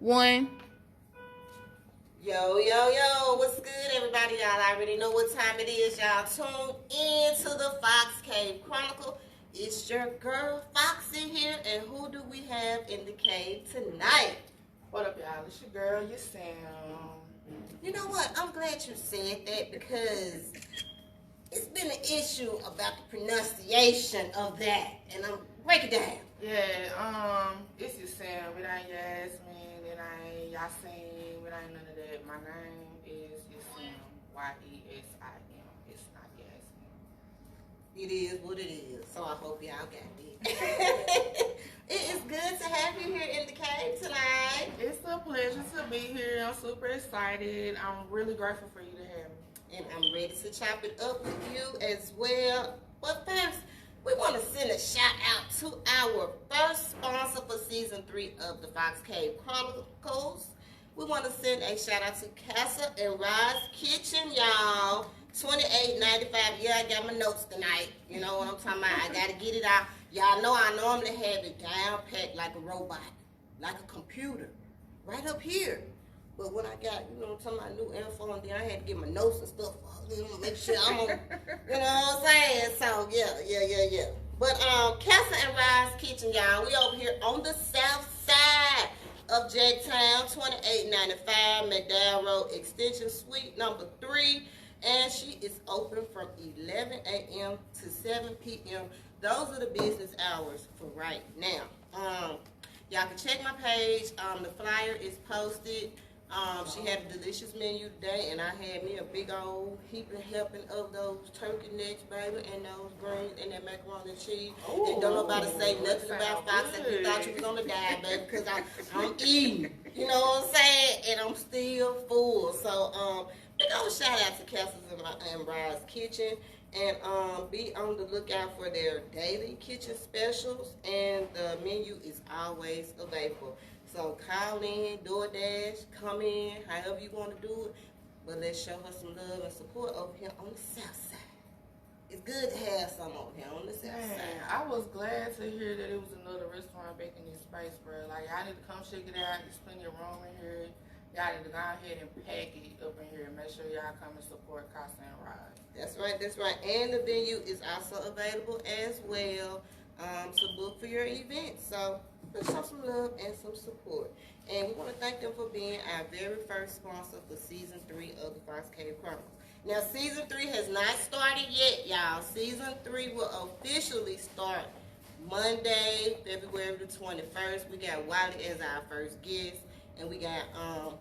One. Yo, what's good, everybody? Y'all already know what time it is. Y'all tune in to the Fox Cave Chronicle. It's your girl, Foxy here, and who do we have in the cave tonight? What up, y'all? It's your girl, Yesim. You know what? I'm glad you said that because it's been an issue about the pronunciation of that, and I'm break it down. Yeah, it's Yesim. It ain't Yasmin. It ain't Yasim. It ain't none of that. My name is Yesim. Yesim. It's not Yasmin. It is what it is, so I hope y'all got it. It is good to have you here in the cave tonight. It's a pleasure to be here. I'm super excited. I'm really grateful for you to have me. And I'm ready to chop it up with you as well. But first, we want to send a shout out to our first sponsor for season 3 of the Fox Cave Chronicles. We want to send a shout out to Casa and Rise Kitchen, y'all. $28.95. Yeah, I got my notes tonight. You know what I'm talking about? I gotta get it out. Y'all know I normally have it down packed like a robot, like a computer, right up here. But when I got, you know what I'm talking about, new info, and then I had to get my notes and stuff, make sure I'm on, you know what I'm saying? So, yeah. But, Casa and Rise Kitchen, y'all, we over here on the south side of Jacktown, $28.95, McDowell Road, Extension Suite number 3. And she is open from 11 a.m. to 7 p.m. Those are the business hours for right now. Y'all can check my page. The flyer is posted. She had a delicious menu today, and I had me a big old heaping helping of those turkey necks, baby, and those greens, and that macaroni and cheese. Ooh, and don't nobody say nothing about Fox if you thought you was gonna die, baby, because I'm eating. You know what I'm saying? And I'm still full. So, big old shout out to Castles and Rise Kitchen. And be on the lookout for their daily kitchen specials. And the menu is always available. So call in, DoorDash, come in, however you want to do it. But let's show her some love and support over here on the south side. It's good to have some over here on the south side. I was glad to hear that it was another restaurant back in this space, bro. Like, I need to come check it out. There's plenty of room in here. Y'all need to go ahead and pack it up in here and make sure y'all come and support Casa and Rise. That's right. And the venue is also available as well to book for your event. So let's show some love and some support. And we want to thank them for being our very first sponsor for season 3 of the Fox Cave Chronicles. Now, season 3 has not started yet, y'all. Season 3 will officially start Monday, February the 21st. We got Wiley as our first guest. And we got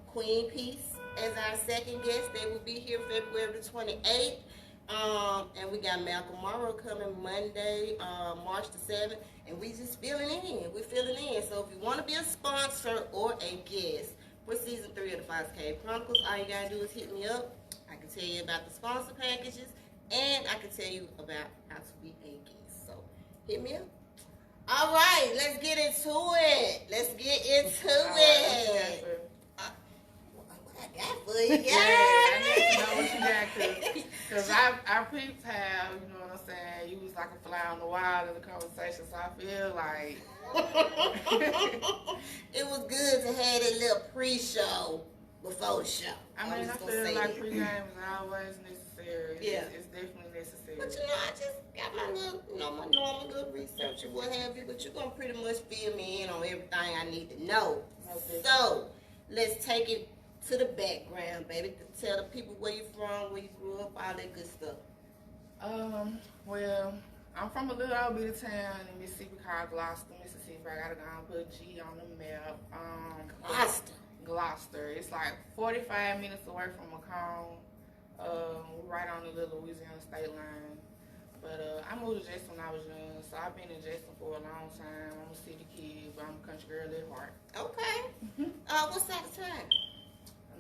Queen Peace as our second guest. They will be here February the 28th. And we got Malcolm Morrow coming Monday, March the 7th. And we just filling in. We're filling in. So if you want to be a sponsor or a guest for season 3 of the Fox Cave Chronicles, all you got to do is hit me up. I can tell you about the sponsor packages. And I can tell you about how to be a guest. So hit me up. All right, let's get into it. What I got for you, guys? Yeah, I need to know what you got, because I peeped how, you know what I'm saying, you was like a fly on the wall in the conversation, so I feel like it was good to have that little pre-show before the show. I mean, I feel like pre-game is always necessary. Yeah. It's definitely necessary. But you know, I just got my little, my normal little research or what have you, but you're going to pretty much fill me in on everything I need to know. Okay. So, let's take it to the background, baby. Tell the people where you're from, where you grew up, all that good stuff. Well, I'm from a little old bit of town in Mississippi called Gloucester, Mississippi. I gotta go and put a G on the map. Gloucester. It's like 45 minutes away from Macomb. Right on the little Louisiana state line. But I moved to Jackson when I was young, so I've been in Jackson for a long time. I'm a city kid, but I'm a country girl at heart. Okay. What side of town?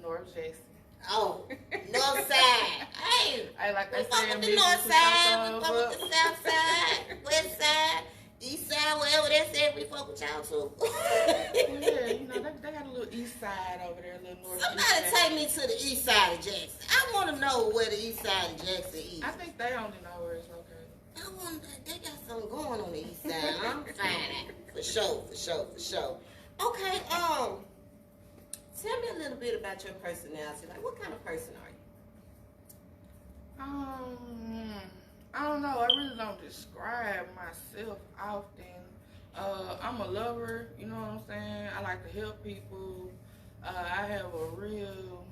North Jackson. Oh, north side. Hey, like we they fuck say with the north side, we fuck with the south side, west side, east side, wherever that's at, we fuck with y'all too. Yeah, you know, they got a little east side over there, a little north. Somebody take me to the east side of Jackson. I want to know where the east side of Jackson is. I think they only know where it's located. They got something going on the east side. I'm fine at it. For sure. Okay, bit about your personality. Like, what kind of person are you? I don't know. I really don't describe myself often. I'm a lover, you know what I'm saying? I like to help people. I have a real,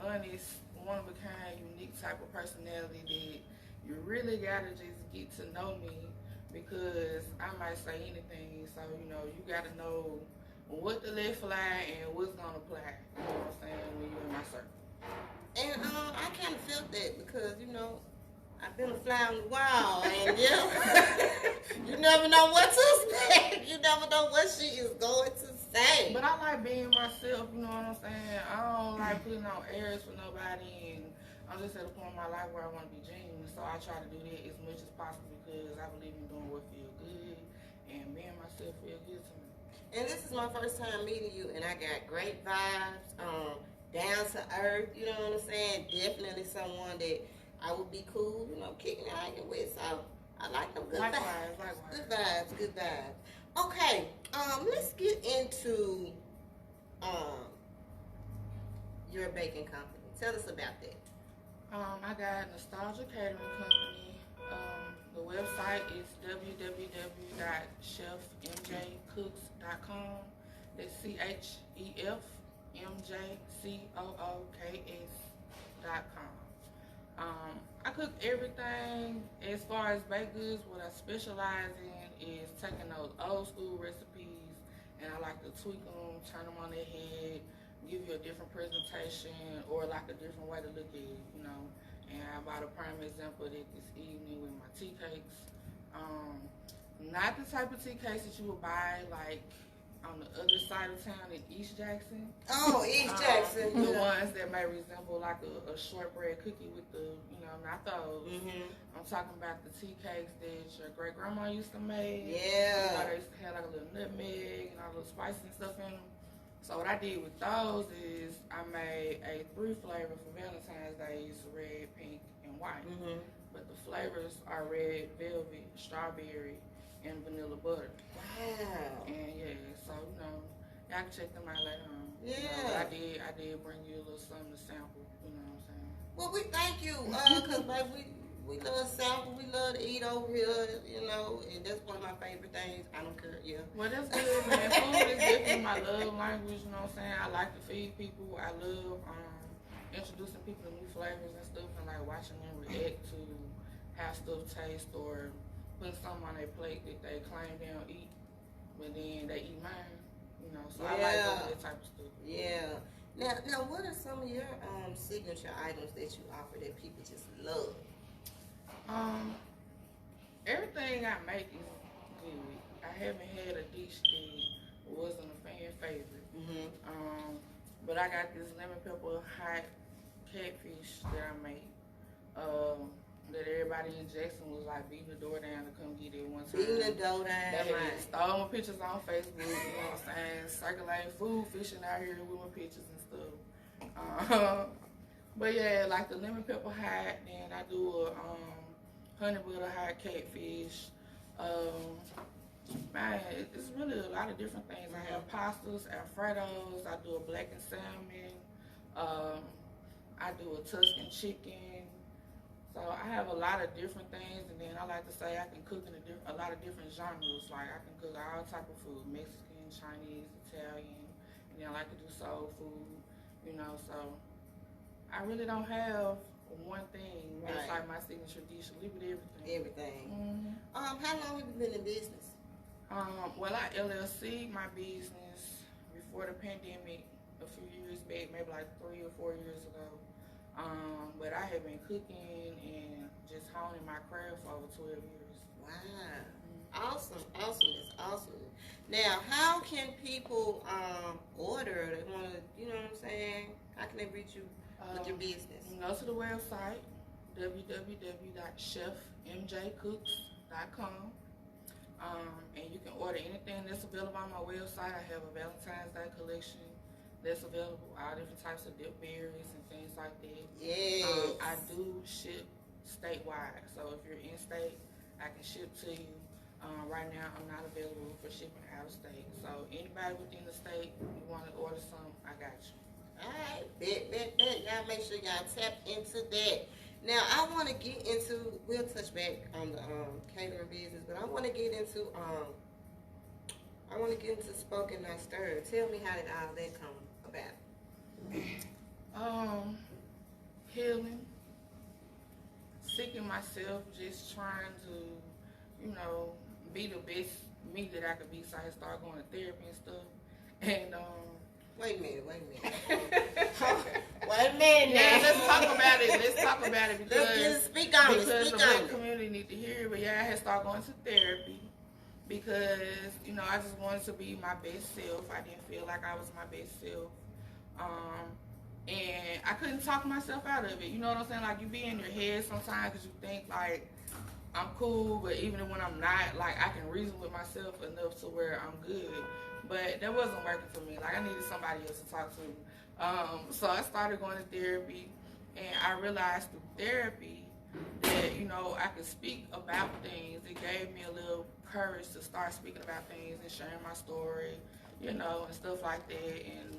honest, one-of-a-kind, unique type of personality that you really gotta just get to know me because I might say anything. So, you know, you gotta know what to let fly and what's gonna apply. You know what I'm saying? When you're in my circle. And I kind of felt that because, you know, I've been a fly on the wall, and you never know what to expect. You never know what she is going to say. But I like being myself, you know what I'm saying? I don't like putting on airs for nobody, and I'm just at a point in my life where I want to be genuine. So I try to do that as much as possible because I believe in doing what feels good, and being myself feels good to me. And this is my first time meeting you, and I got great vibes, down to earth, you know what I'm saying? Definitely someone that I would be cool, you know, kicking and hanging with. So I like them. Good vibes. Good vibes. Good vibes. Okay, let's get into your baking company. Tell us about that. I got a Nostalgia Catering Company. The website is www.chefmjcooks.com. That's CHEFMJCOOKS.com. I cook everything as far as baked goods. What I specialize in is taking those old school recipes and I like to tweak them, turn them on their head, give you a different presentation or like a different way to look at it, you know. And I bought a prime example of that this evening with my tea cakes. Not the type of tea cakes that you would buy like on the other side of town in East Jackson. Oh, East Jackson. The ones that may resemble like a shortbread cookie with the, you know, not those. Mm-hmm. I'm talking about the tea cakes that your great grandma used to make. Yeah. You know, they used to have like a little nutmeg and all the spice and stuff in them. So what I did with those is I made a 3 flavor for Valentine's Day. It's red, pink, and white. Mm-hmm. But the flavors are red velvet, strawberry, and vanilla butter. Wow. And yeah, so you know, y'all can check them out later on. Yeah. You know, I did bring you a little something to sample. You know what I'm saying? Well, we thank you, cause baby, we love sample, we love to eat over here, you know, and that's one of my favorite things. I don't care, yeah. Well, that's good, man. Food is definitely my love language. You know what I'm saying? I like to feed people. I love introducing people to new flavors and stuff, and like watching them react to how stuff tastes or putting something on their plate that they claim they don't eat, but then they eat mine. You know, so I like doing that type of stuff. Yeah. Now, what are some of your signature items that you offer that people just love? Everything I make is good. I haven't had a dish that wasn't a fan favorite. Mm-hmm. But I got this lemon pepper hot catfish that I make. That everybody in Jackson was like beating the door down to come get it one time. Beating the door down. They had stole my pictures on Facebook, you know what I'm saying? Circulating food, fishing out here with my pictures and stuff. But yeah, like the lemon pepper hot, then I do a honey butter hot catfish. Man, it's really a lot of different things. I have pastas, Alfredos, I do a blackened salmon, I do a Tuscan chicken. So I have a lot of different things, and then I like to say I can cook in a lot of different genres. Like I can cook all type of food, Mexican, Chinese, Italian, and then I like to do soul food, you know. So I really don't have one thing. It's like my signature dish. We do everything. Everything. How long have you been in business? Well, I LLC my business before the pandemic a few years back, maybe like 3 or 4 years ago. But I have been cooking and just honing my craft for over 12 years. Wow. Awesome. That's awesome. Now, how can people order? They want to, you know what I'm saying? How can they reach you with your business? You can go to the website, www.chefmjcooks.com. And you can order anything that's available on my website. I have a Valentine's Day collection that's available, all different types of dip berries and things like that. Yes. I do ship statewide, so if you're in state, I can ship to you. Right now, I'm not available for shipping out of state. So anybody within the state, you want to order some, I got you. All right. y'all make sure y'all tap into that. Now, I want to get into, we'll touch back on the catering business, but I want to get into Spoken Not Stirred. Tell me how did all that come about? Healing, seeking myself, just trying to, be the best me that I could be. So I started going to therapy and stuff. And wait a minute. Wait a minute. Yeah, let's talk about it because speak on it. The black community need to hear it. But yeah, I had started going to therapy because I just wanted to be my best self. I didn't feel like I was my best self. And I couldn't talk myself out of it. You know what I'm saying? Like, you be in your head sometimes because you think, like, I'm cool, but even when I'm not, like, I can reason with myself enough to where I'm good. But that wasn't working for me. Like, I needed somebody else to talk to. So I started going to therapy, and I realized through therapy that, I could speak about things. It gave me a little courage to start speaking about things and sharing my story, and stuff like that. And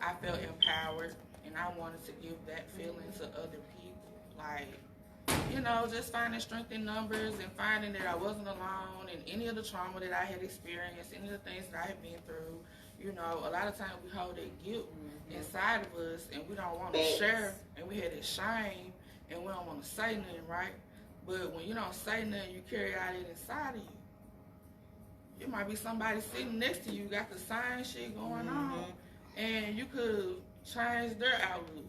I felt empowered. And I wanted to give that feeling to other people. Like, just finding strength in numbers and finding that I wasn't alone in any of the trauma that I had experienced, any of the things that I had been through. A lot of times we hold that guilt inside of us and we don't want to share, and we had that shame and we don't want to say nothing, right? But when you don't say nothing, you carry out it inside of you. It might be somebody sitting next to you, got the same shit going on, and you could change their outlook,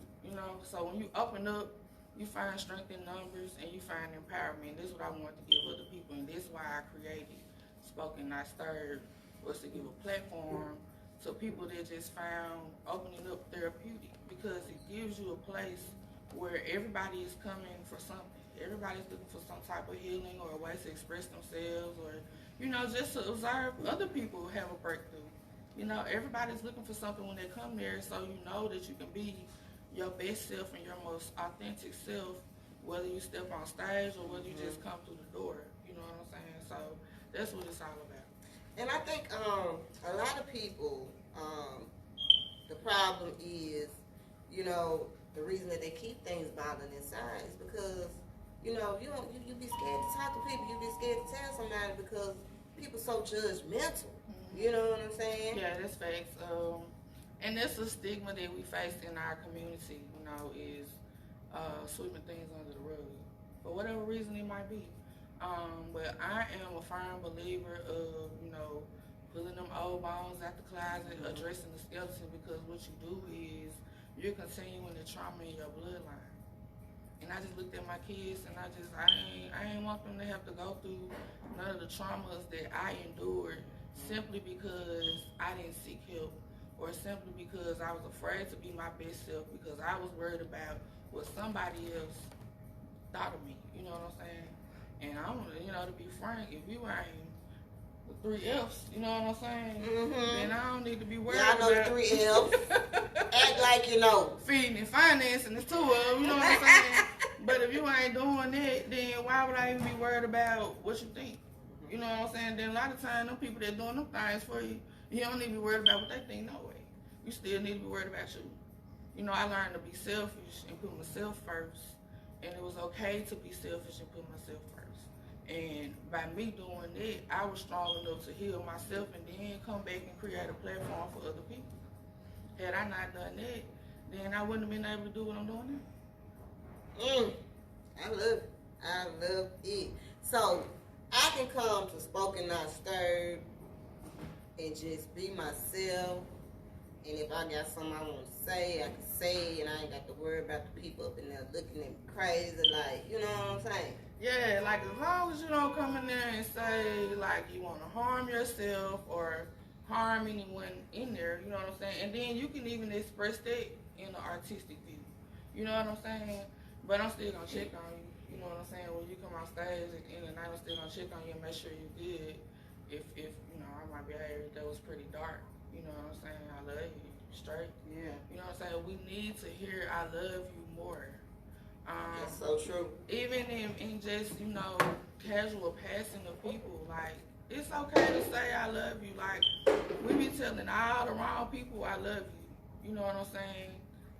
So when you open up, you find strength in numbers and you find empowerment. This is what I want to give other people, and this is why I created Spoken Not Stirred, was to give a platform to people that just found opening up therapeutic, because it gives you a place where everybody is coming for something. Everybody's looking for some type of healing or a way to express themselves, or just to observe other people have a breakthrough. Everybody's looking for something when they come there, so that you can be your best self and your most authentic self, whether you step on stage or whether you just come through the door. You know what I'm saying? So that's what it's all about. And I think a lot of people, the problem is, the reason that they keep things bottling inside is because, you be scared to talk to people, you be scared to tell somebody because people so judgmental. You know what I'm saying? Yeah, that's facts. And that's a stigma that we face in our community, is sweeping things under the rug. For whatever reason it might be. But I am a firm believer of, pulling them old bones out the closet, addressing the skeleton, because what you do is you're continuing the trauma in your bloodline. And I just looked at my kids and I ain't want them to have to go through none of the traumas that I endured, simply because I didn't seek help, or simply because I was afraid to be my best self, because I was worried about what somebody else thought of me. You know what I'm saying? And I want to be frank, if you ain't the 3 F's, you know what I'm saying? Then I don't need to be worried about. Y'all know the 3 F's. Act like you know. Feeding and financing is 2 of them, you know what I'm saying? But if you ain't doing that, then why would I even be worried about what you think? You know what I'm saying? Then a lot of times, them people that doing them things for you, you don't need to be worried about what they think, no way. You still need to be worried about you. I learned to be selfish and put myself first. And it was okay to be selfish and put myself first. And by me doing that, I was strong enough to heal myself and then come back and create a platform for other people. Had I not done that, then I wouldn't have been able to do what I'm doing now. I love it. So I can come to Spoken Not Stirred and just be myself. And if I got something I want to say, I can say, and I ain't got to worry about the people up in there looking at me crazy, like, you know what I'm saying? Yeah, like, as long as you don't come in there and say, like, you want to harm yourself or harm anyone in there, you know what I'm saying? And then you can even express that in an artistic view. You know what I'm saying? But I'm still going to check on you. You know what I'm saying? When you come on stage at the end of the night, I'm still going to check on you and make sure you're good. If I might be here, that was pretty dark. You know what I'm saying? I love you. Straight. Yeah. You know what I'm saying? We need to hear I love you more. That's so true. Even in just, casual passing of people, like, it's okay to say I love you. Like, we be telling all the wrong people I love you. You know what I'm saying?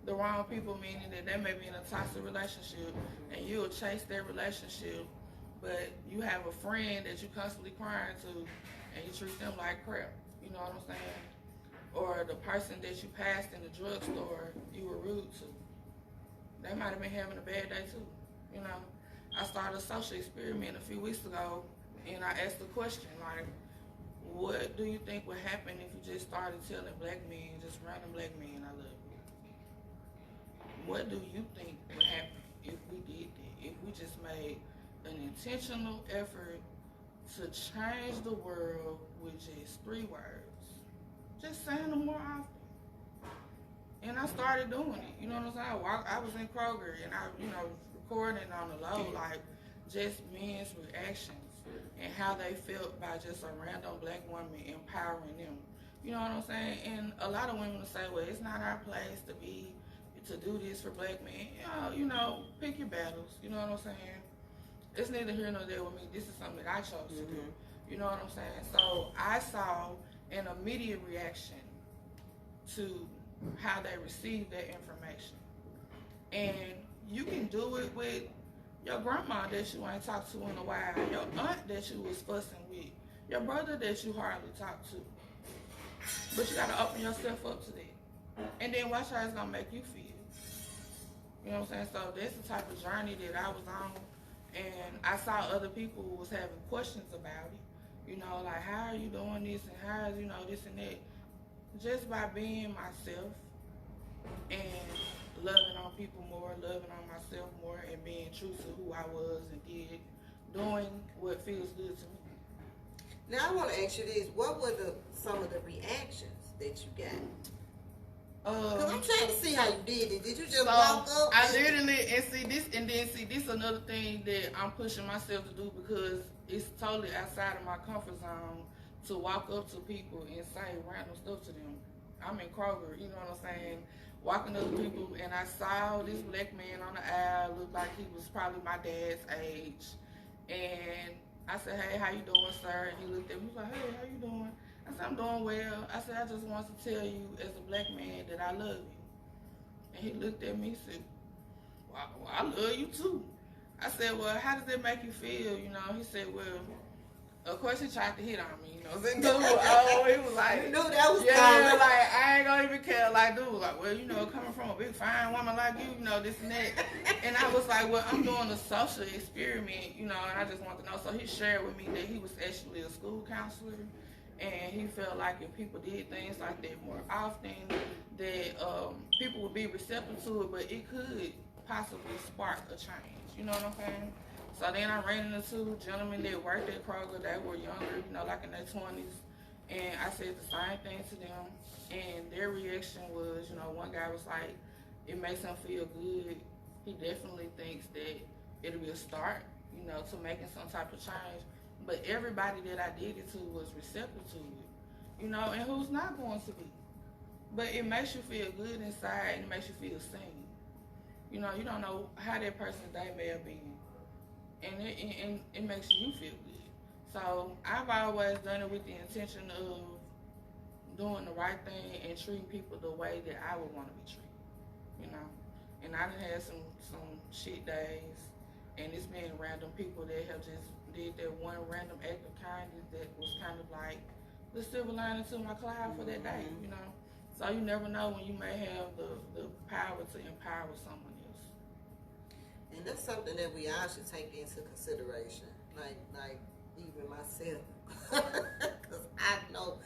the wrong people, meaning that they may be in a toxic relationship and you'll chase their relationship, but you have a friend that you constantly crying to and you treat them like crap. You know what I'm saying? Or the person that you passed in the drugstore you were rude to. They might have been having a bad day too. You know, I started a social experiment a few weeks ago, and I asked the question, like, what do you think would happen if you just started telling black men, just random black men, I love you? What do you think would happen if we did that? If we just made an intentional effort to change the world with just 3 words? Just saying them more often. And I started doing it. You know what I'm saying? I was in Kroger and I, recording on the low, like just men's reactions and how they felt by just a random black woman empowering them. You know what I'm saying? And a lot of women will say, well, it's not our place to do this for black men. Pick your battles. You know what I'm saying? It's neither here nor there with me. This is something that I chose to do. You know what I'm saying? So I saw an immediate reaction to how they receive that information. And you can do it with your grandma that you ain't talked to in a while, your aunt that you was fussing with, your brother that you hardly talk to. But you gotta open yourself up to that. And then watch how it's gonna make you feel. You know what I'm saying? So that's the type of journey that I was on. And I saw other people was having questions about it. Like, how are you doing this and how is, this and that. Just by being myself and loving on people more, loving on myself more, and being true to who I was and did, doing what feels good to me. Now I want to ask you this: what were some of the reactions that you got? Because I'm trying to see how you did it. Did you just walk up? I literally this another thing that I'm pushing myself to do because it's totally outside of my comfort zone to walk up to people and say random stuff to them. I'm in Kroger, you know what I'm saying? Walking up to people, and I saw this black man on the aisle, looked like he was probably my dad's age. And I said, hey, how you doing, sir? And he looked at me, he was like, hey, how you doing? I said, I'm doing well. I said, I just want to tell you as a black man that I love you. And he looked at me and said, well, I love you too. I said, well, how does that make you feel? He said, well, of course he tried to hit on me, Dude, he was like, you knew that was yeah, coming. like, I ain't gonna even care. Like, dude was like, well, coming from a big fine woman like you, this and that. And I was like, well, I'm doing a social experiment, and I just want to know. So he shared with me that he was actually a school counselor. And he felt like if people did things like that more often, that people would be receptive to it, but it could possibly spark a change. You know what I'm saying? So then I ran into 2 gentlemen that worked at Kroger that were younger, like in their 20s. And I said the same thing to them. And their reaction was, one guy was like, it makes him feel good. He definitely thinks that it'll be a start, to making some type of change. But everybody that I did it to was receptive to it, and who's not going to be. But it makes you feel good inside and it makes you feel seen. You don't know how that person's day may have been. And it makes you feel good. So I've always done it with the intention of doing the right thing and treating people the way that I would want to be treated, And I done had some shit days, and it's been random people that have just did that one random act of kindness that was kind of like the silver lining to my cloud for that day, So you never know when you may have the power to empower someone else. And that's something that we all should take into consideration, like even myself, because I know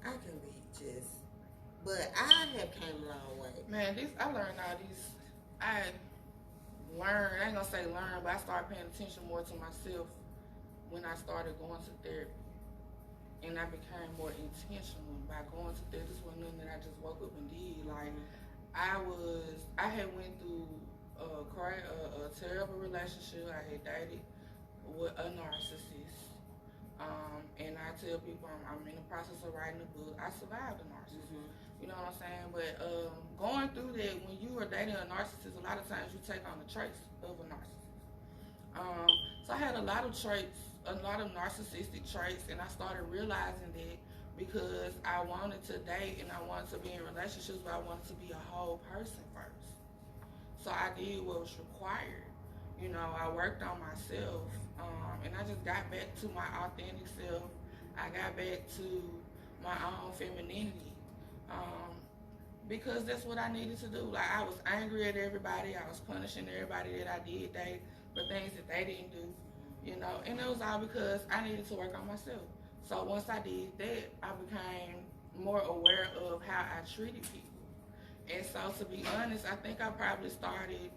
I can be just, but I have came a long way. Man, I learned all these. I ain't gonna say learn, but I started paying attention more to myself when I started going to therapy, and I became more intentional by going to therapy. This wasn't nothing that I just woke up and did. Like I had went through a terrible relationship. I had dated with a narcissist, and I tell people I'm in the process of writing a book. I survived a narcissist. You know what I'm saying? But going through that, when you are dating a narcissist, a lot of times you take on the traits of a narcissist. So I had a lot of traits, a lot of narcissistic traits, and I started realizing that because I wanted to date and I wanted to be in relationships, but I wanted to be a whole person first. So I did what was required. You know, I worked on myself, and I just got back to my authentic self. I got back to my own femininity, because that's what I needed to do. Like, I was angry at everybody. I was punishing everybody that I did date for things that they didn't do, you know. And it was all because I needed to work on myself. So once I did that, I became more aware of how I treated people. And so, to be honest, I think I probably started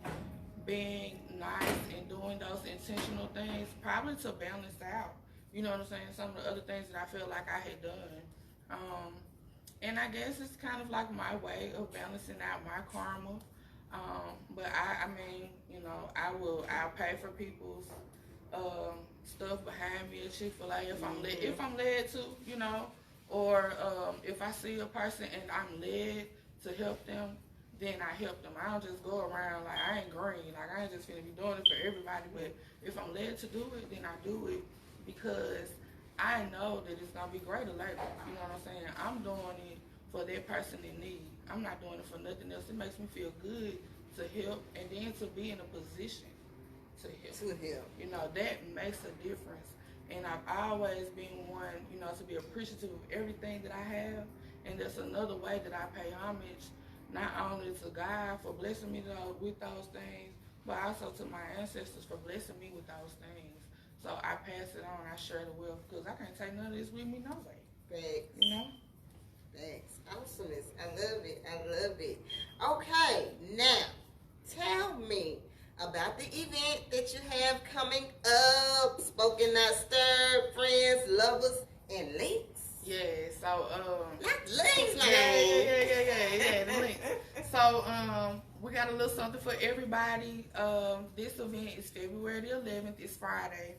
being nice and doing those intentional things probably to balance out, you know what I'm saying, some of the other things that I feel like I had done. And I guess it's kind of like my way of balancing out my karma. But I mean, you know, I'll pay for people's stuff behind me at Chick-fil-A if I'm led to, you know, or if I see a person and I'm led to help them, then I help them. I don't just go around like I ain't green, like I ain't just gonna be doing it for everybody. But if I'm led to do it, then I do it because I know that it's gonna be greater later. You know what I'm saying? I'm doing it for that person in need. I'm not doing it for nothing else. It makes me feel good to help, and then to be in a position to help. You know, that makes a difference. And I've always been one, you know, to be appreciative of everything that I have. And that's another way that I pay homage, not only to God for blessing me with those things, but also to my ancestors for blessing me with those things. So I pass it on, I share the wealth, because I can't take none of this with me no way. Thanks. You know? Thanks. Awesomeness. I love it. I love it. Okay, now, tell me about the event that you have coming up. Spoken Not Stirred, friends, lovers, and links. Yeah, so not links, like yeah, the links. So we got a little something for everybody. This event is February the 11th. It's Friday.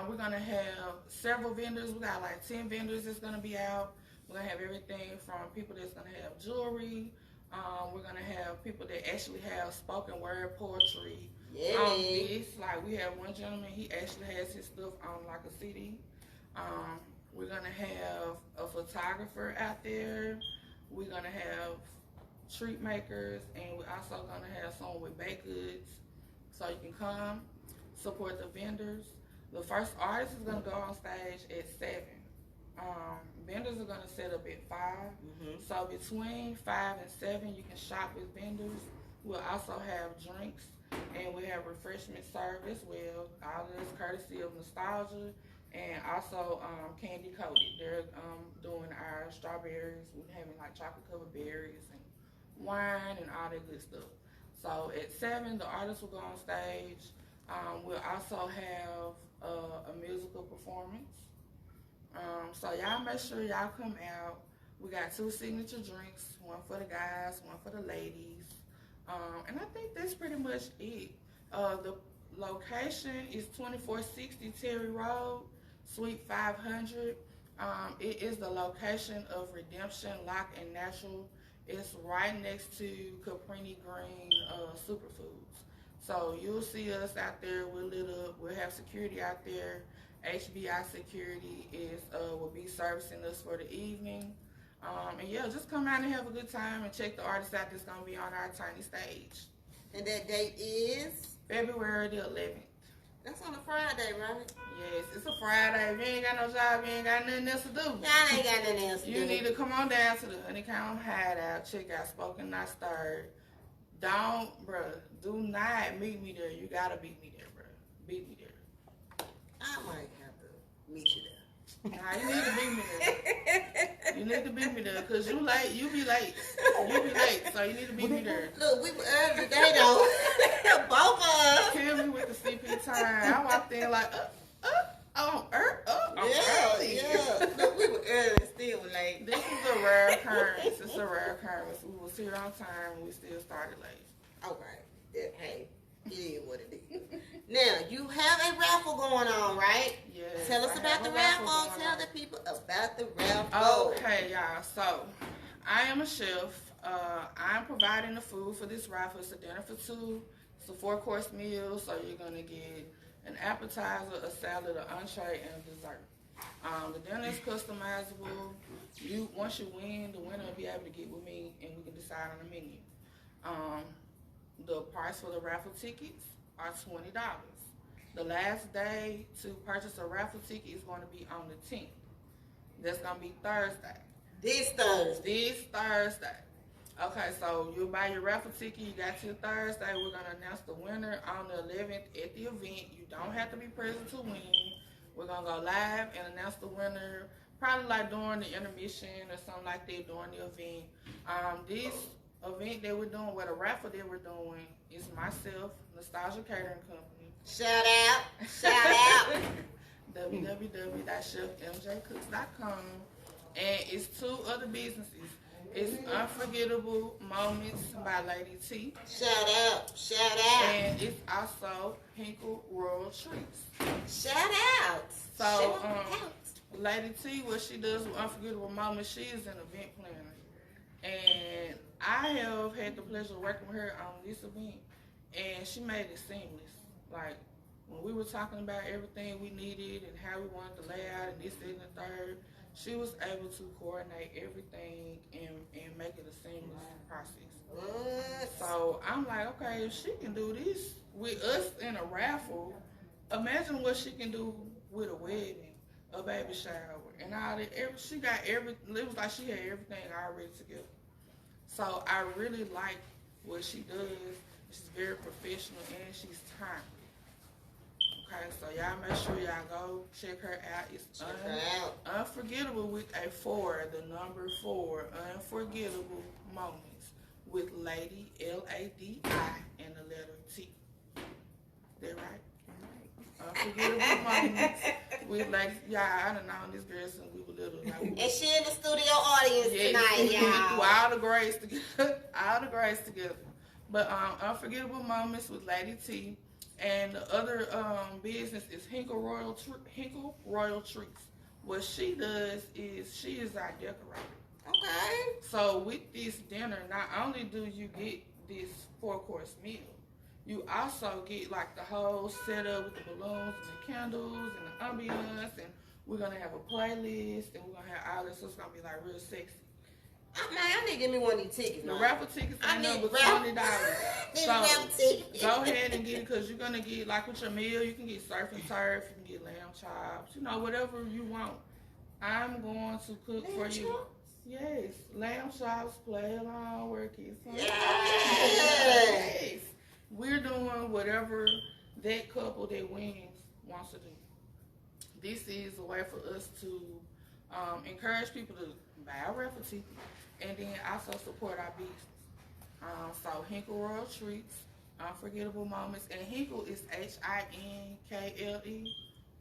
We're gonna have several vendors. We got like 10 vendors that's gonna be out. We're gonna have everything from people that's gonna have jewelry. We're gonna have people that actually have spoken word poetry. Yeah. Like we have one gentleman, he actually has his stuff on like a CD. We're gonna have a photographer out there. We're gonna have treat makers, and we're also gonna have someone with baked goods, so you can come support the vendors. The first artist is gonna go on stage at 7. Vendors are gonna set up at 5. So between 5 and 7, you can shop with vendors. We'll also have drinks, and we have refreshment served as well. All of this courtesy of Nostalgia, and also Candy Coated. They're doing our strawberries. We're having like chocolate covered berries and wine and all that good stuff. So at 7, the artists will go on stage. We'll also have a musical performance. So y'all make sure y'all come out. We got 2 signature drinks, one for the guys, one for the ladies. And I think that's pretty much it. The location is 2460 Terry Road, Suite 500. It is the location of Redemption Lock and Natural. It's right next to Caprini Green Superfoods. So you'll see us out there. We're lit up. We'll have security out there. HBI Security will be servicing us for the evening. And yeah, just come out and have a good time and check the artists out that's going to be on our tiny stage. And that date is? February the 11th. That's on a Friday, right? Yes, it's a Friday. If you ain't got no job, you ain't got nothing else to do. Y'all ain't got nothing else to do. You need to come on down to the Honeycomb Hideout. Check out Spoken Not Stirred. Do not meet me there. You got to beat me there, bruh. Beat me there. I might have to meet you there. Nah, you need to beat me there. You need to beat me there, because you late. You be late, so you need to beat me there. Look, we were early today, though. Both of us. Kill me with the CP time. I walked in like, I'm early. Yeah. Look, we were early and still late. This is a rare occurrence. It's a rare occurrence. We was here on time and we still started late. All right. Yeah, hey, it is what it is. Now, you have a raffle going on, right? Yes. Tell us about the raffle. Tell the people about the raffle. Okay, y'all. So, I am a chef. I'm providing the food for this raffle. It's a dinner for 2. It's a 4-course meal, so you're going to get an appetizer, a salad, an entree, and a dessert. The dinner is customizable. Once you win, the winner will be able to get with me, and we can decide on the menu. The price for the raffle tickets are $20. The last day to purchase a raffle ticket is going to be on the 10th. That's going to be Thursday. This Thursday. Okay, so you buy your raffle ticket. You got till Thursday. We're going to announce the winner on the 11th at the event. You don't have to be present to win. We're going to go live and announce the winner probably like during the intermission or something like that during the event. This event that we're doing, the raffle that we're doing, is myself, Nostalgia Catering Company. Shout out. www.chefmjcooks.com. And it's two other businesses. It's Unforgettable Moments by Lady T. Shout out. And it's also Hinkle Royal Treats. Shout out. So, Lady T, what she does with Unforgettable Moments, she is an event planner. And I have had the pleasure of working with her on this event. And she made it seamless. Like, when we were talking about everything we needed and how we wanted the layout and this, that, and the third, she was able to coordinate everything and make it a seamless process. What? So I'm like, okay, if she can do this with us in a raffle, imagine what she can do with a wedding, a baby shower, and all that. She got everything. It was like she had everything already together. So I really like what she does. She's very professional and she's timely. Okay, so y'all make sure y'all go check her out. It's Unforgettable with a 4, the number 4, Unforgettable Moments with Lady, L-A-D-I, and the letter T. That right? Unforgettable Moments with Lady. Y'all, I done known this girl since we were little. Like, and she in the studio audience tonight, y'all. Through all the grades together. But Unforgettable Moments with Lady T. And the other business is Hinkle Royal Treats. What she does is she is our decorator. Okay. So with this dinner, not only do you get this 4-course meal, you also get like the whole setup with the balloons and the candles and the ambiance, and we're gonna have a playlist and we're gonna have all this. So it's gonna be like real sexy. Man, I need to give me one of these tickets. The raffle tickets ain't nothing but $20. So go ahead and get it, because you're going to get, like with your meal, you can get surf and turf, you can get lamb chops, whatever you want. I'm going to cook lamb for you. Chops? Yes, lamb chops, play along, work it. Yes. We're doing whatever that couple that wins wants to do. This is a way for us to encourage people to buy a raffle ticket and then also support our business. So Hinkle Royal Treats, Unforgettable Moments, and Hinkle is Hinkle,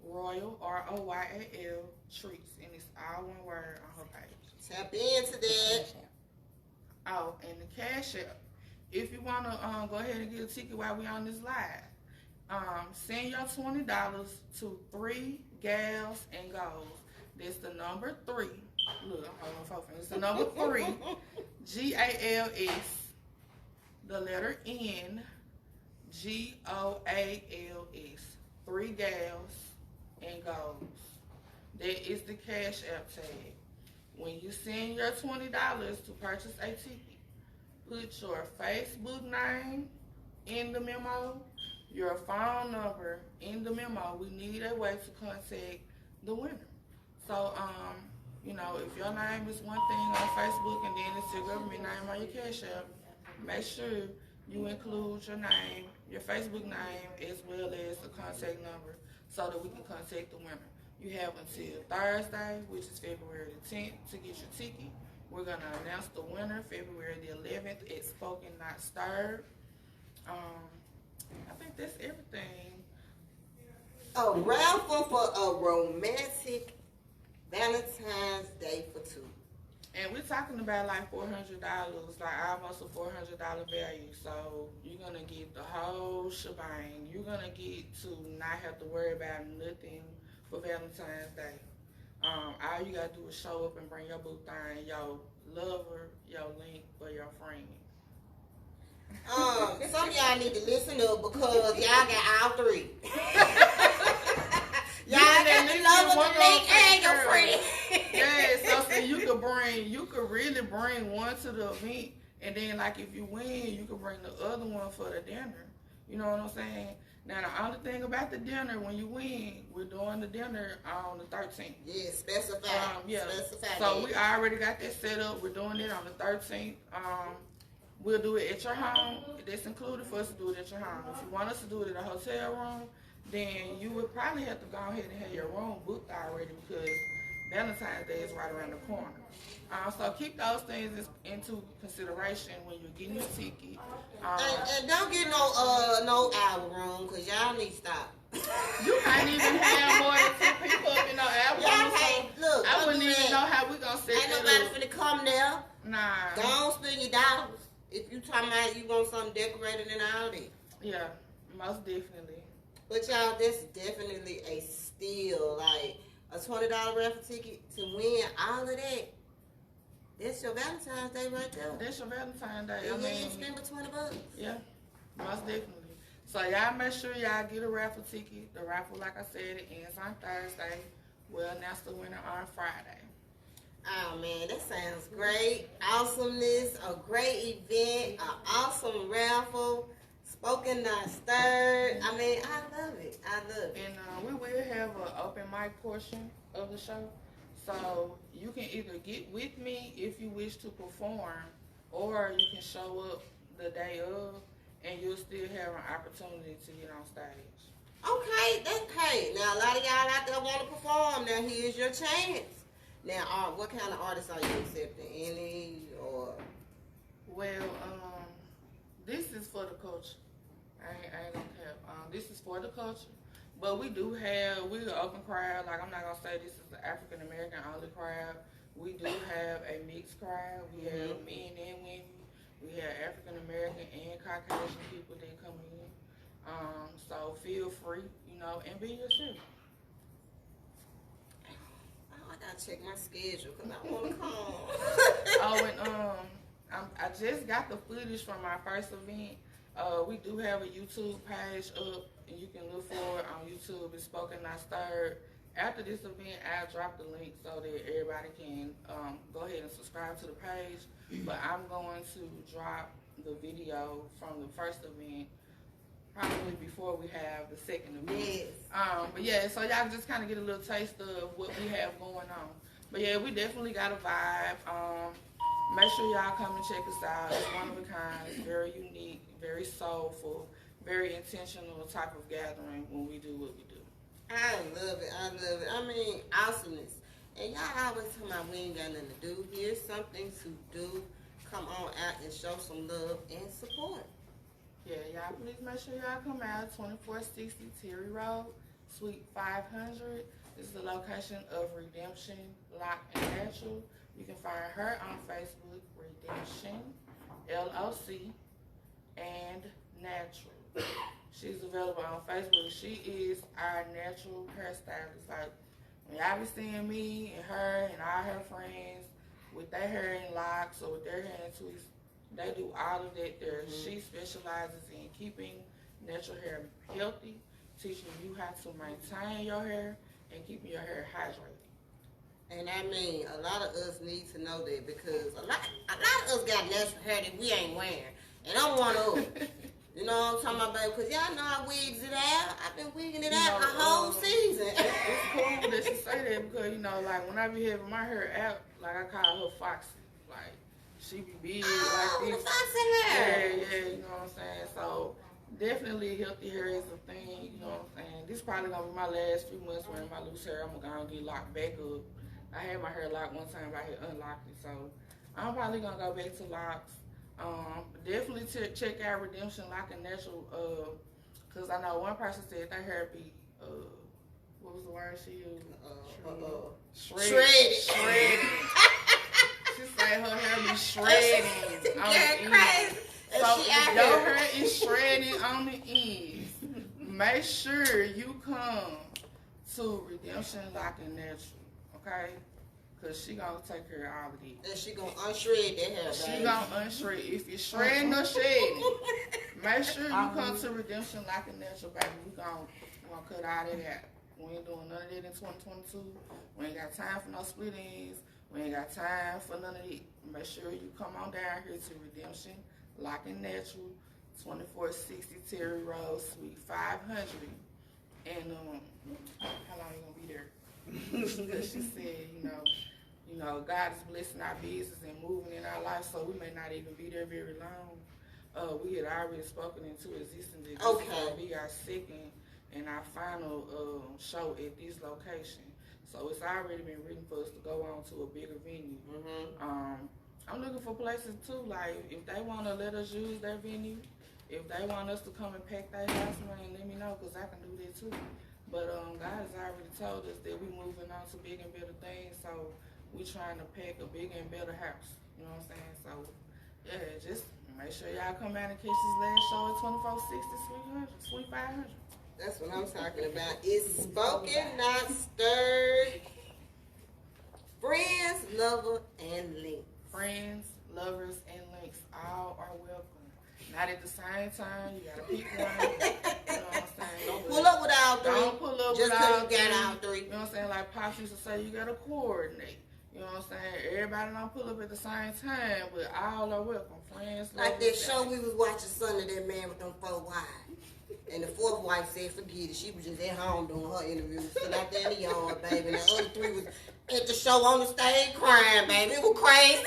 Royal, Royal Treats, and it's all one word on her page. Tap into that. Oh, and the Cash App. If you want to go ahead and get a ticket while we on this live, send your $20 to 3 Gals and Goals. That's the number 3. Look, I'm holding my phone. It's the number 3. GALS. The letter N. GOALS. 3 Gals and Goals. That is the Cash App tag. When you send your $20 to purchase a ticket, put your Facebook name in the memo, your phone number in the memo. We need a way to contact the winner. So, if your name is one thing on Facebook and then it's your government name on your Cash App, make sure you include your name, your Facebook name, as well as a contact number so that we can contact the winner. You have until Thursday, which is February the 10th, to get your ticket. We're going to announce the winner February the 11th at Spoken Not Stirred. I think that's everything. A raffle for a romantic Valentine's Day for 2. And we're talking about like $400, like almost a $400 value. So you're going to get the whole shebang. You're going to get to not have to worry about nothing for Valentine's Day. All you got to do is show up and bring your boo thing, your lover, your link, or your friend. Some of y'all need to listen up because y'all got all 3. Y'all got at least Love get one of the link and your girl. friend. Yeah, so you could really bring one to the event, and then like if you win, you could bring the other one for the dinner. You know what I'm saying? Now the only thing about the dinner, when you win, we're doing the dinner on the 13th. Yeah, specify. Specify so we already got that set up. We're doing it on the 13th. We'll do it at your home. That's included for us to do it at your home. If you want us to do it in a hotel room, then you would probably have to go ahead and have your room booked already because Valentine's Day is right around the corner. So keep those things into consideration when you're getting your ticket. And don't get no hour room because y'all need to stop. You can't even have more than 2 people up in no hour room. Look, I wouldn't even know how we gonna set Ain't that nobody up. finna come there. Nah. Go on, spend your dollars. If you talking about you want something decorated and all that. Yeah, most definitely. But y'all, that's definitely a steal. Like a $20 raffle ticket to win all of that. That's your Valentine's Day right there. That's your Valentine's Day. And you ain't spend but $20. Yeah, most definitely. So y'all make sure y'all get a raffle ticket. The raffle, like I said, it ends on Thursday. We'll announce the winner on Friday. Oh man, that sounds great. Awesomeness, a great event, an awesome raffle. Spoken not stirred. I mean, I love it. I love it. And we will have an open mic portion of the show. So you can either get with me if you wish to perform, or you can show up the day of, and you'll still have an opportunity to get on stage. Okay, hey, now a lot of y'all out there want to perform. Now here's your chance. Now, what kind of artists are you accepting? Any or? Well, this is for the culture. I ain't gonna care. This is for the culture. But we're an open crowd. Like, I'm not gonna say this is the African American only crowd. We do have a mixed crowd. We have men and women. We have African American and Caucasian people that come in. So feel free, and be yourself. I gotta check my schedule because I want to come. I just got the footage from my first event. We do have a YouTube page up, and you can look for it on YouTube. It's Spoken Not Stirred. After this event, I'll drop the link so that everybody can go ahead and subscribe to the page. But I'm going to drop the video from the first event probably before we have the second event. Yes. But yeah, so y'all can just kind of get a little taste of what we have going on. But yeah, we definitely got a vibe. Make sure y'all come and check us out. It's one of a kind. It's very unique, very soulful, very intentional type of gathering when we do what we do. I love it. I mean, awesomeness. And y'all always tell me we ain't got nothing to do. Here's something to do. Come on out and show some love and support. Yeah, y'all please make sure y'all come out. 2460 Terry Road, Suite 500. This is the location of Redemption Lock and Natural. You can find her on Facebook, Redemption, LOC, and Natural. She's available on Facebook. She is our natural hairstylist. Like, when y'all be seeing me and her and all her friends with their hair in locks or with their hair in twists, they do all of that there. She specializes in keeping natural hair healthy, teaching you how to maintain your hair, and keeping your hair hydrated. And I mean, a lot of us need to know that because a lot of us got natural hair that we ain't wearing. And I'm one of them. You know what I'm talking about, baby? Because y'all know I wigs it out. I've been wigging it out a whole season. It's cool that you say that because, like, when I be having my hair out, like, I call her Foxy. Like, she be big like this. The Foxy hair. Yeah, you know what I'm saying? So, definitely healthy hair is a thing, you know what I'm saying? This is probably going to be my last few months wearing my loose hair. I'm going to get locked back up. I had my hair locked one time, but I had unlocked it. So, I'm probably going to go back to locks. Definitely check out Redemption Lock and Natural, because I know one person said their hair be, what was the word she used? Shredded. She said her hair be shredding on the ends. So if your hair is shredding on the ends, make sure you come to Redemption Lock and Natural, okay? Because she gonna take care of all of it. And she gonna unshred that hair, baby. She gonna unshred. If you're shredding or shedding, make sure you come to Redemption Lock and Natural, baby. We gonna cut all that out. We ain't doing none of that in 2022. We ain't got time for no split ends. We ain't got time for none of that. Make sure you come on down here to Redemption Lock and Natural, 2460 Terry Road, Suite 500. And how long you gonna be there? Because she said, you know, God is blessing our business and moving in our life, so we may not even be there very long. We had already spoken into existence that this is gonna be our second and our final show at this location. So it's already been written for us to go on to a bigger venue. I'm looking for places too, like if they want to let us use their venue, if they want us to come and pack their house, man, let me know, because I can do that too. But God has already told us that we're moving on to bigger and better things, so we're trying to pack a bigger and better house. You know what I'm saying? So, yeah, just make sure y'all come out and catch this last show at 2460, 500. That's what I'm talking about. It's spoken, not stirred. Friends, lover, and links. Friends, lovers, and links all are welcome. Not at the same time. You gotta pick one. You know what I'm saying? Don't pull up with all three. Don't pull up just with all because you got all three. You know what I'm saying? Like Pops used to say, you gotta coordinate. You know what I'm saying? Everybody don't pull up at the same time, but all are welcome. Friends, like that show we was watching Sunday, that man with them 4 wives. And the 4th wife said, forget it. She was just at home doing her interview. Still out there in the yard, baby. And the other 3 was at the show on the stage crying, baby. It was crazy.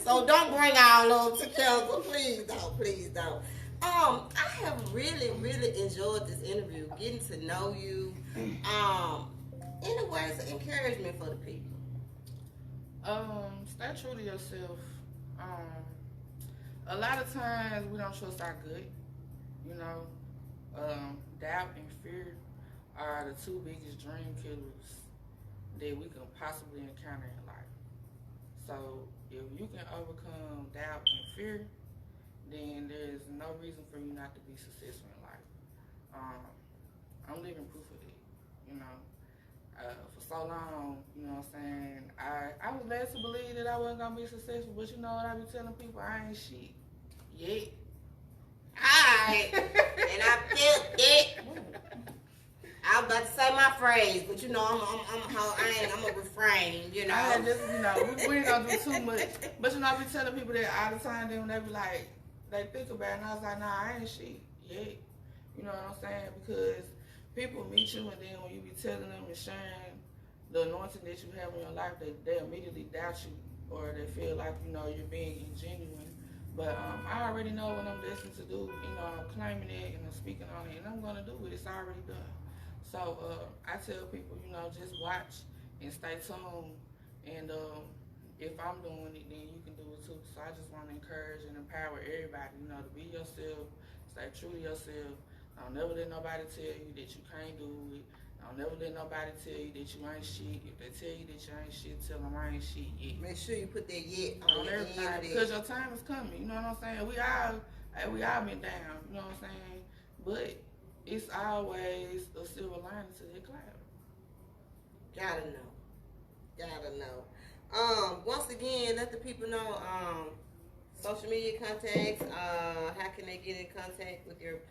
So don't bring all of them together. Please don't. Please don't. I have really, really enjoyed this interview. Getting to know you. Any words of encouragement for the people? Stay true to yourself. A lot of times we don't trust our gut. You know, doubt and fear are the 2 biggest dream killers that we can possibly encounter in life. So if you can overcome doubt and fear, then there's no reason for you not to be successful in life. I'm living proof of it, you know. For so long, you know what I'm saying, I was led to believe that I wasn't going to be successful, but you know what I be telling people? I ain't shit yet. Alright, and I felt that. I was about to say my phrase, but you know, I'm a refrain, you know. I just, you know, we ain't gonna do too much. But you know, I be telling people that all the time, then when they be like, they think about it, and I was like, nah, I ain't shit yet. You know what I'm saying? Because people meet you, and then when you be telling them and sharing the anointing that you have in your life, they immediately doubt you, or they feel like, you know, you're being ingenuine. But I already know what I'm destined to do. You know, I'm claiming it and I'm speaking on it, and I'm gonna do it. It's already done. So I tell people, you know, just watch and stay tuned. And if I'm doing it, then you can do it too. So I just want to encourage and empower everybody, you know, to be yourself, stay true to yourself. Don't never let nobody tell you that you can't do it. Don't never let nobody tell you that you ain't shit. If they tell you that you ain't shit, tell them I ain't shit yet. Make sure you put that yet on everybody, because your time is coming. You know what I'm saying? We all been down. You know what I'm saying? But it's always a silver lining to that cloud. Gotta know. Once again, let the people know social media contacts. How can they get in contact with your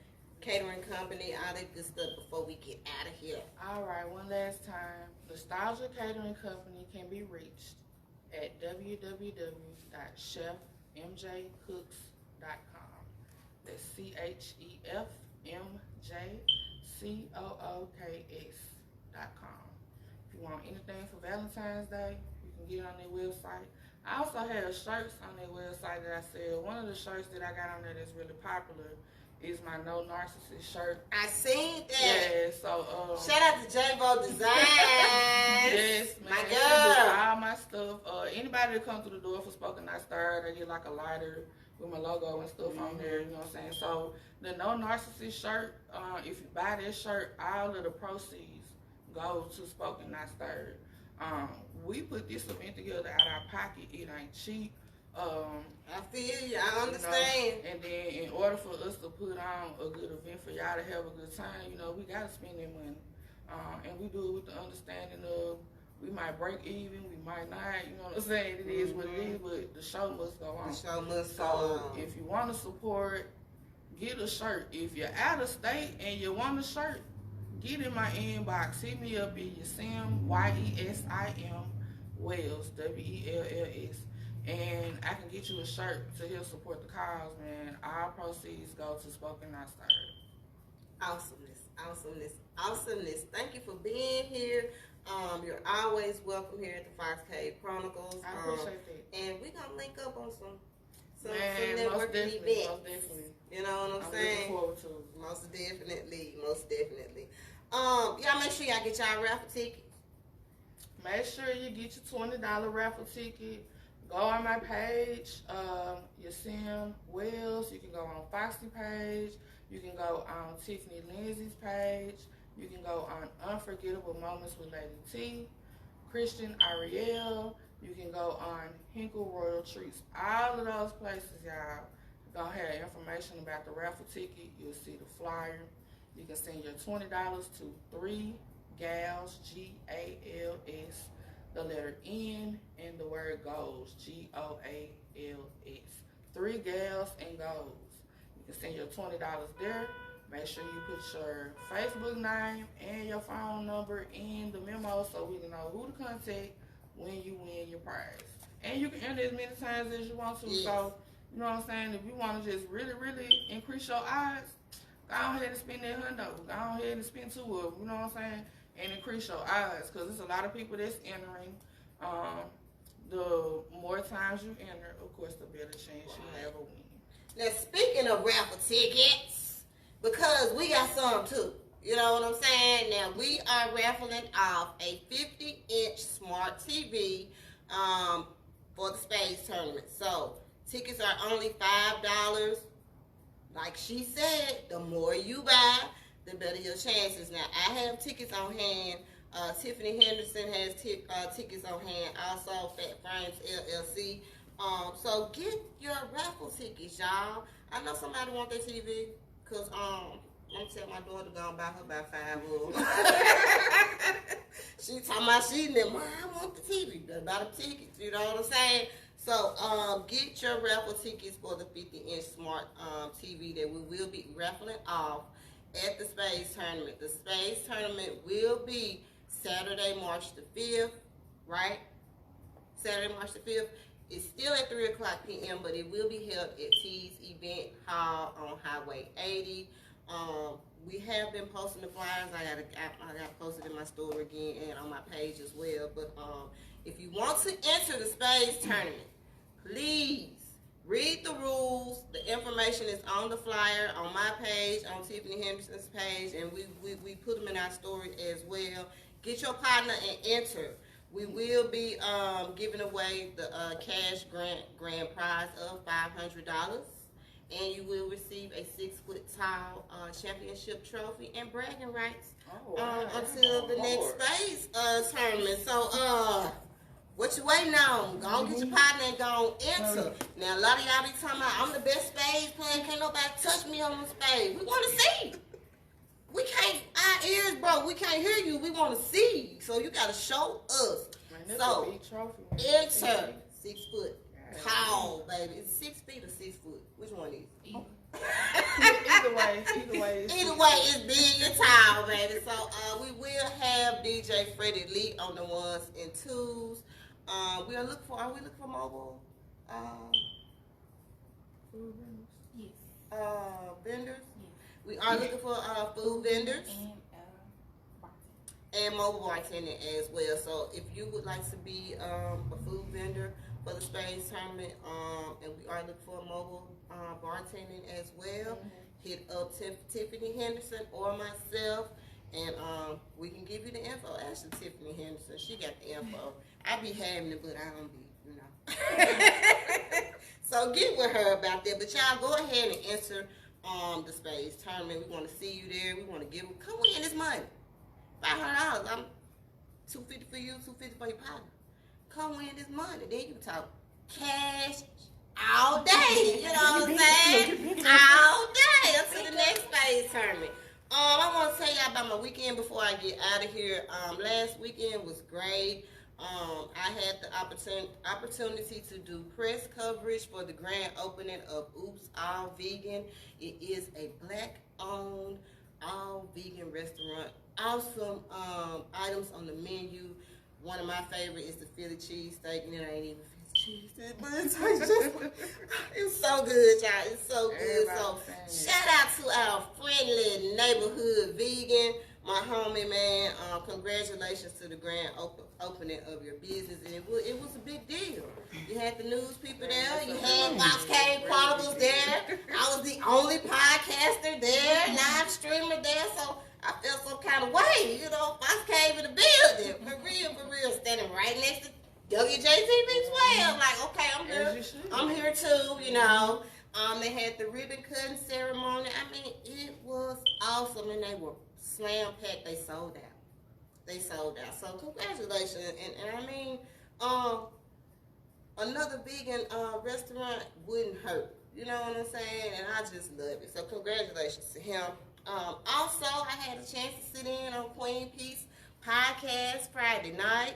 catering company, all that good stuff before we get out of here. All right, one last time. Nostalgia Catering Company can be reached at www.chefmjcooks.com. That's CHEFMJCOOKS.com. If you want anything for Valentine's Day, you can get it on their website. I also have shirts on their website that I sell. One of the shirts that I got on there that's really popular is my No Narcissist shirt. I seen that. Yeah, so shout out to J-Bo Designs. Yes, man. My She girl. do all my stuff. Anybody that come through the door for Spoken Not Stirred, they get like a lighter with my logo and stuff on there. You know what I'm saying? So the No Narcissist shirt, if you buy this shirt, all of the proceeds go to Spoken Not Stirred. We put this event together out of our pocket. It ain't cheap. I feel you. I understand. You know, and then in order for us to put on a good event for y'all to have a good time, you know, we got to spend that money. And we do it with the understanding of we might break even, we might not, you know what I'm saying? It is what it is, but the show must go on. The show must go on. If you want to support, get a shirt. If you're out of state and you want a shirt, get in my inbox. Hit me up at Yesim, Yesim Wells, Wells, and I can get you a shirt to help support the cause, man. All proceeds go to Spoken Not Stirred. Awesomeness. Thank you for being here. You're always welcome here at the Fox Cave Chronicles. I appreciate that. And we're gonna link up on some Man, most definitely. You know what I'm saying? Looking forward to it. Most definitely. Y'all make sure y'all get y'all raffle tickets. Make sure you get your $20 raffle ticket. Go on my page, Yesim Wells. You can go on Foxy page. You can go on Tiffany Lindsay's page. You can go on Unforgettable Moments with Lady T, Christian Ariel. You can go on Hinkle Royal Treats. All of those places, y'all, gonna have information about the raffle ticket. You'll see the flyer. You can send your $20 to 3 gals, G-A-L-S, the letter N, and the word goals, G-O-A-L-S. 3 gals and goals. You can send your $20 there. Make sure you put your Facebook name and your phone number in the memo so we can know who to contact when you win your prize. And you can enter as many times as you want to. Yes. So, you know what I'm saying? If you want to just really, really increase your odds, go ahead and spend that $100. Go ahead and spend 2 of them, you know what I'm saying? And increase your odds, because there's a lot of people that's entering. The more times you enter, of course, the better chance you have of winning. Now, speaking of raffle tickets, because we got some too. You know what I'm saying? Now, we are raffling off a 50-inch smart TV for the space tournament. So, tickets are only $5. Like she said, the more you buy, the better your chances. Now, I have tickets on hand. Tiffany Henderson has tickets on hand. Also, Fat Frames LLC. So, get your raffle tickets, y'all. I know somebody want their TV, because I'm going to tell my daughter to go and buy her about 5 of them. She talking about she didn't, Mom, I want the TV. About the tickets, you know what I'm saying? So, get your raffle tickets for the 50-inch smart TV that we will be raffling off at the Space Tournament. The Space Tournament will be Saturday, March the 5th, right? Saturday, March the 5th. It's still at 3 o'clock p.m., but it will be held at T's Event Hall on Highway 80. We have been posting the flyers. I got posted in my story again and on my page as well. But if you want to enter the Space Tournament, please read the rules. The information is on the flyer on my page, on Tiffany Henderson's page, and we put them in our story as well. Get your partner and enter. We will be giving away the cash grand prize of $500. And you will receive a 6-foot tall championship trophy and bragging rights until the next space tournament. So, what you waiting on? Go on, get your partner and go enter. Now, a lot of y'all be talking about, I'm the best spades player. Can't nobody touch me on the spade. We want to see. We can't, our ears broke. We can't hear you. We want to see. So, you got to show us. Man, So, enter 6 foot. Tall, baby. It's 6 feet or 6 foot. Which one is it? Either way, it's big and tall, baby. So we will have DJ Freddie Lee on the 1s and 2s. Are we looking for mobile food vendors? Yes. Vendors? Yes. We are looking for food vendors And and mobile bartending as well. So if you would like to be a food vendor for the space tournament, and we are looking for mobile bartending as well, hit up Tiffany Henderson or myself, and we can give you the info. Actually, Tiffany Henderson, she got the info. I be having it, but I don't be, you know. So get with her about that. But y'all go ahead and enter the space tournament. We want to see you there. We want to come win this money. $500. I'm $250 for you, $250 for your partner. Come win this money. Then you talk cash all day. You know what I'm saying? All day until the next space tournament. I want to tell y'all about my weekend before I get out of here. Last weekend was great. I had the opportunity to do press coverage for the grand opening of Oops All Vegan. It is a black-owned all vegan restaurant. Awesome items on the menu. One of my favorite is the Philly cheesesteak, and it ain't even Philly cheesesteak, but it tastes just it's so good, y'all. It's so good. So shout out to our friendly neighborhood vegan, my homie, man. Congratulations to the grand opening of your business, and it was a big deal. You had the news people there. You had Fox Cave Chronicles there. I was the only podcaster there, live streamer there. So I felt some kind of way, you know. Fox Cave in the building, for real, standing right next to WJTV 12. Like, okay, I'm here too, you know. They had the ribbon cutting ceremony. I mean, it was awesome, and they were slam packed. They sold out. So congratulations, and I mean, another vegan restaurant wouldn't hurt. You know what I'm saying? And I just love it. So congratulations to him. Also, I had a chance to sit in on Queen Peace podcast Friday night.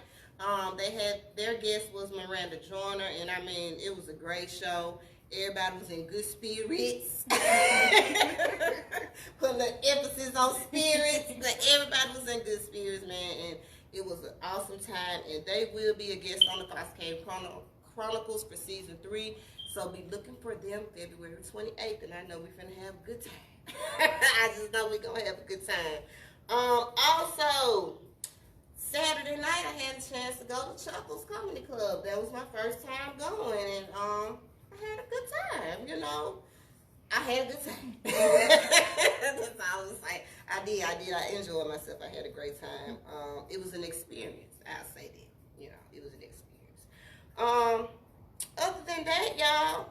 They had their guest was Miranda Joyner, and I mean, it was a great show. Everybody was in good spirits. Put the emphasis on spirits. But everybody was in good spirits, man, and it was an awesome time. And they will be a guest on the Fox Cave Chronicles for season 3. So be looking for them February 28th, and I know we're finna have a good time. I just know we're gonna have a good time. Also, Saturday night I had a chance to go to Chuckles Comedy Club. That was my first time going, and I had a good time, you know. I had a good time. That's all I was like. I did. I enjoyed myself. I had a great time. It was an experience. I'll say that. You know, it was an experience. Other than that, y'all,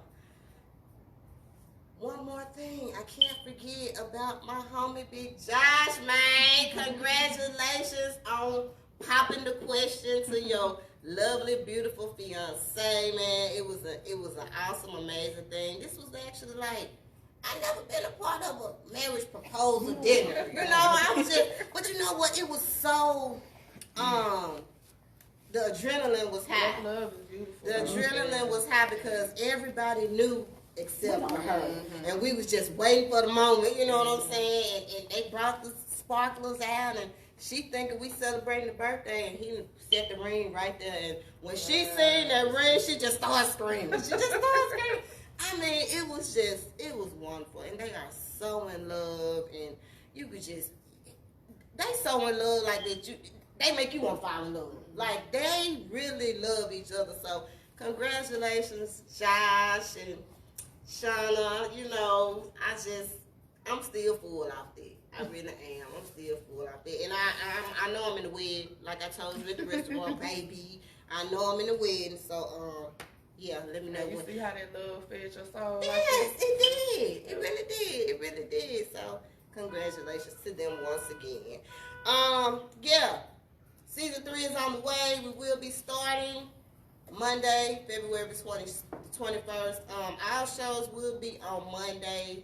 one more thing. I can't forget about my homie Big Josh, man. Congratulations on popping the question to your lovely, beautiful fiance, man. It was an awesome, amazing thing. This was actually like, I never been a part of a marriage proposal dinner. You know, I was just, but you know what? It was so, the adrenaline was high. Love is beautiful. The adrenaline was high because everybody knew except for her. Mm-hmm. And we was just waiting for the moment, you know what I'm saying? And they brought the sparklers out, and she thinking we celebrating the birthday, and he set the ring right there. And when she seen that ring, she just started screaming. I mean, it was wonderful. And they are so in love, and you could just, they so in love like that they make you want to fall in love. Like, they really love each other. So, congratulations, Josh and Shauna. You know, I'm still full out there. I really am. I'm still full out there. And I know I'm in the wedding. Like I told you at the restaurant, baby. I know I'm in the wedding. So, yeah, let me know. You see how that love fed your soul? Yes, it did. It really did. It really did. So, congratulations to them once again. Yeah. Season 3 is on the way. We will be starting Monday, February 21st. Our shows will be on Monday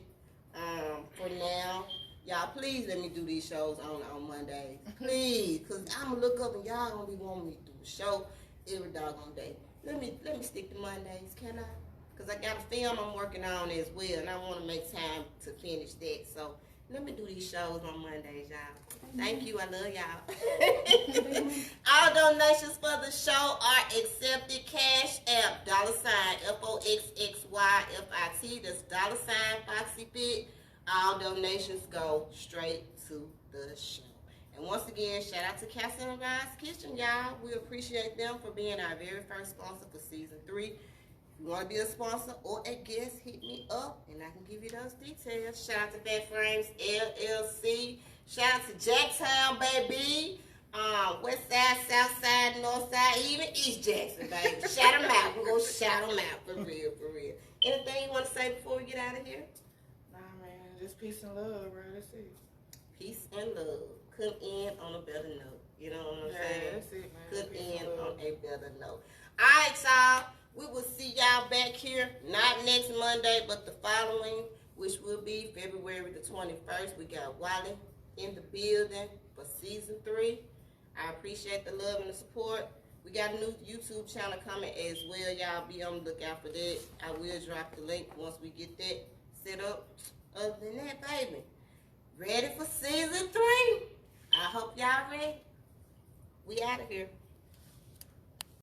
for now. Y'all, please let me do these shows on Monday. Please, because I'm going to look up and y'all going to be wanting me to do the show every doggone day. Let me stick to Mondays, can I? Because I got a film I'm working on as well, and I want to make time to finish that. So, let me do these shows on Mondays, y'all. Thank you. I love y'all. All donations for the show are accepted. Cash App, $FOXXYFIT. That's $Foxy Fit. All donations go straight to the show. And once again, shout out to Castle and Ryan's Kitchen, y'all. We appreciate them for being our very first sponsor for season 3. If you want to be a sponsor or a guest, hit me up and I can give you those details. Shout out to Fat Frames LLC. Shout out to Jacktown, baby. West Side, South Side, North Side, even East Jackson, baby. Shout them out. We're going to shout them out. For real, for real. Anything you want to say before we get out of here? Nah, man. Just peace and love, bro. That's it. Peace and love. Couldn't end on a better note. You know what I'm saying? That's it, man. Couldn't end on a better note. All right, y'all. We will see y'all back here, not next Monday, but the following, which will be February the 21st. We got Wally in the building for season 3. I appreciate the love and the support. We got a new YouTube channel coming as well. Y'all be on the lookout for that. I will drop the link once we get that set up. Other than that, baby, ready for season 3. I hope y'all ready. We out of here.